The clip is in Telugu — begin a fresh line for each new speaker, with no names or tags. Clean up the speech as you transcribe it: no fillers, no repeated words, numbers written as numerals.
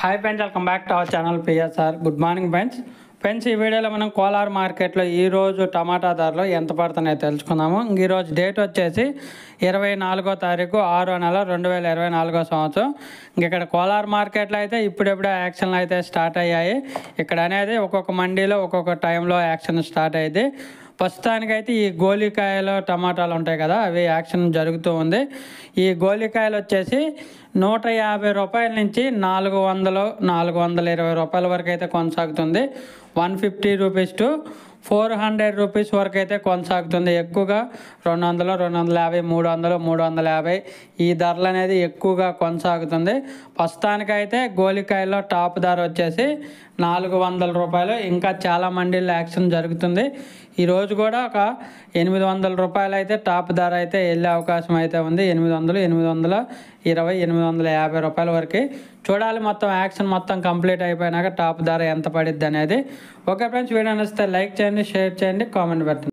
Hi friends, welcome back to our channel PSR. Good morning friends, ఈ వీడియోలో మనం కోలార్ మార్కెట్లో ఈరోజు టమాటా ధరలు ఎంత పడుతున్నాయో తెలుసుకుందాము. ఈరోజు డేట్ వచ్చేసి 24వ తారీఖు 6వ నెల 2024 సంవత్సరం. ఇక్కడ కోలార్ మార్కెట్లో అయితే ఇప్పుడెప్పుడే యాక్షన్లు అయితే స్టార్ట్ అయ్యాయి. ఇక్కడ అనేది ఒక్కొక్క మండీలో ఒక్కొక్క టైంలో యాక్షన్ స్టార్ట్ అయ్యింది. ప్రస్తుతానికైతే ఈ గోలికాయలు టమాటాలు ఉంటాయి కదా, అవి యాక్షన్ జరుగుతూ ఉంది. ఈ గోలికాయలు వచ్చేసి 150 రూపాయల నుంచి 420 రూపాయల వరకు అయితే కొనసాగుతుంది. 150 రూపీస్ టు 400 రూపీస్ వరకు అయితే కొనసాగుతుంది. ఎక్కువగా 200, 250, 300, 350 ఈ ధరలు అనేది ఎక్కువగా కొనసాగుతుంది. ప్రస్తుతానికైతే గోలికాయల్లో టాప్ ధర వచ్చేసి 400 రూపాయలు. ఇంకా చాలా మండీల్లో యాక్షన్ జరుగుతుంది. ఈరోజు కూడా ఒక 800 రూపాయలు అయితే టాప్ ధర అయితే వెళ్ళే అవకాశం అయితే ఉంది. 800, 820, 850 రూపాయల వరకు చూడాలి. మొత్తం యాక్షన్ మొత్తం కంప్లీట్ అయిపోయినాక టాప్ ధర ఎంత పడిద్ది అనేది. ఓకే ఫ్రెండ్స్, వీడియో నచ్చితే లైక్ చేయండి, షేర్ చేయండి, కామెంట్ పెట్టండి.